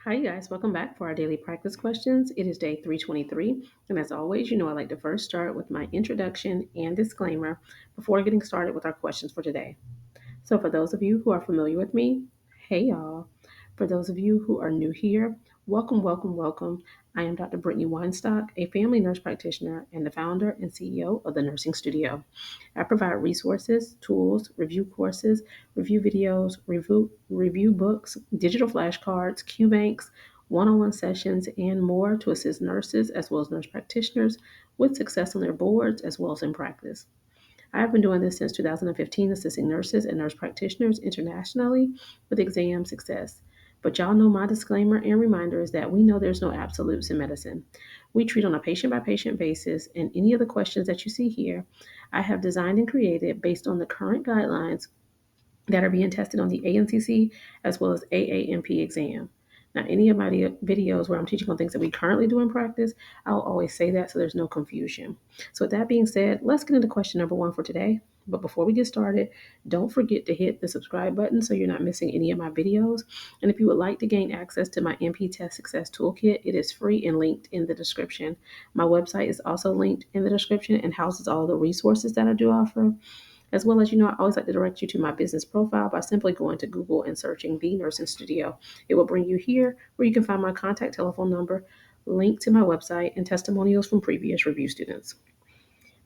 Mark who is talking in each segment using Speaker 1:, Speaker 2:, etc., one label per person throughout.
Speaker 1: Hi, you guys. Welcome back for our daily practice questions. It is day 323. And as always, I like to first start with my introduction and disclaimer before getting started with our questions for today. So, for those of you who are familiar with me, hey y'all. For those of you who are new here, welcome, welcome, welcome. I am Dr. Brittany Weinstock, a family nurse practitioner and the founder and CEO of the Nursing Studio. I provide resources, tools, review courses, review videos, review books, digital flashcards, Q banks, one on one sessions, and more to assist nurses as well as nurse practitioners with success on their boards as well as in practice. I have been doing this since 2015, assisting nurses and nurse practitioners internationally with exam success. But y'all know my disclaimer and reminder is that we know there's no absolutes in medicine. We treat on a patient by patient basis, and any of the questions that you see here, I have designed and created based on the current guidelines that are being tested on the ANCC as well as AANP exam. Now, any of my videos where I'm teaching on things that we currently do in practice, I'll always say that so there's no confusion. So, with that being said, let's get into question number one for today. But before we get started, don't forget to hit the subscribe button so you're not missing any of my videos. And if you would like to gain access to my NP Test Success Toolkit, it is free and linked in the description. My website is also linked in the description and houses all the resources that I do offer. As well as, I always like to direct you to my business profile by simply going to Google and searching The Nursing Studio. It will bring you here where you can find my contact telephone number, link to my website, and testimonials from previous review students.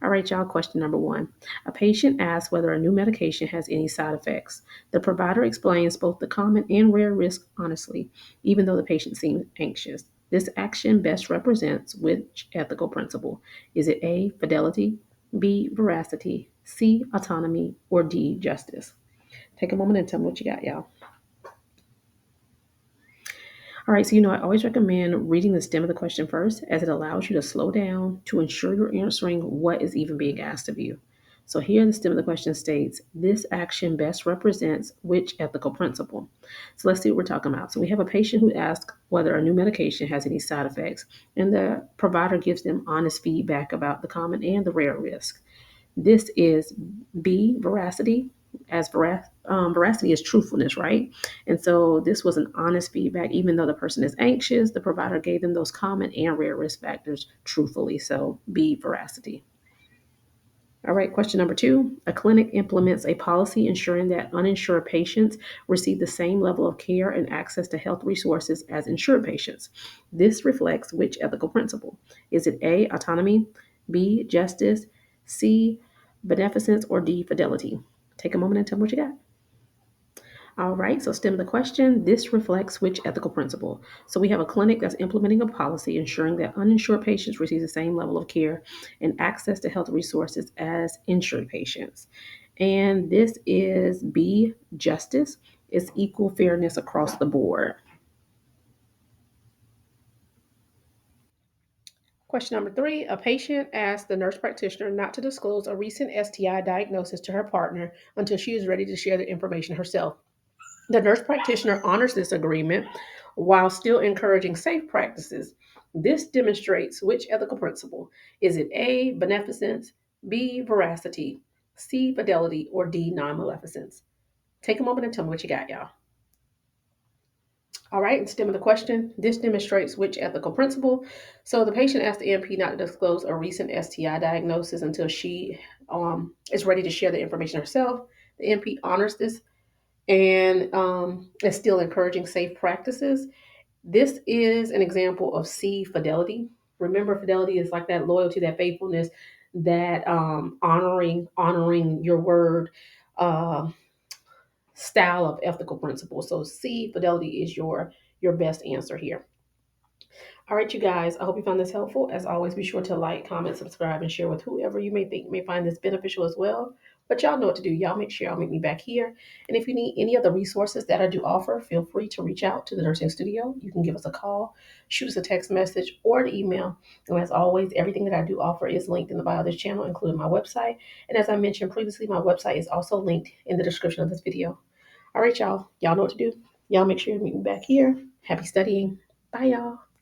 Speaker 1: All right, y'all, question number one. A patient asks whether a new medication has any side effects. The provider explains both the common and rare risk honestly, even though the patient seems anxious. This action best represents which ethical principle? Is it A, fidelity, B, veracity, C, autonomy, or D, justice? Take a moment and tell me what you got, y'all. All right, so I always recommend reading the stem of the question first, as it allows you to slow down to ensure you're answering what is even being asked of you. So here the stem of the question states, this action best represents which ethical principle? So let's see what we're talking about. So we have a patient who asks whether a new medication has any side effects, and the provider gives them honest feedback about the common and the rare risk. This is B, veracity, as veracity is truthfulness, right? And so this was an honest feedback. Even though the person is anxious, the provider gave them those common and rare risk factors truthfully. So B, veracity. All right, question number two. A clinic implements a policy ensuring that uninsured patients receive the same level of care and access to health resources as insured patients. This reflects which ethical principle? Is it A, autonomy, B, justice, C, beneficence, or D, fidelity? Take a moment and tell me what you got. All right, so stem the question. This reflects which ethical principle? So we have a clinic that's implementing a policy ensuring that uninsured patients receive the same level of care and access to health resources as insured patients. And this is B, justice. It's equal fairness across the board. Question number three. A patient asked the nurse practitioner not to disclose a recent STI diagnosis to her partner until she is ready to share the information herself. The nurse practitioner honors this agreement while still encouraging safe practices. This demonstrates which ethical principle? Is it A, beneficence, B, veracity, C, fidelity, or D, non maleficence? Take a moment and tell me what you got, y'all. All right, and stem of the question. This demonstrates which ethical principle? So the patient asked the NP not to disclose a recent STI diagnosis until she is ready to share the information herself. The NP honors this and is still encouraging safe practices. This is an example of C, fidelity. Remember, fidelity is like that loyalty, that faithfulness, that honoring your word uh, style of ethical principles. So C, fidelity is your best answer here. All right, you guys, I hope you found this helpful. As always, be sure to like, comment, subscribe, and share with whoever you may think may find this beneficial as well. But y'all know what to do. Y'all make sure y'all meet me back here. And if you need any of the resources that I do offer, feel free to reach out to the Nursing Studio. You can give us a call, shoot us a text message, or an email. And as always, everything that I do offer is linked in the bio of this channel, including my website. And as I mentioned previously, my website is also linked in the description of this video. All right, y'all. Y'all know what to do. Y'all make sure you meet me back here. Happy studying. Bye, y'all.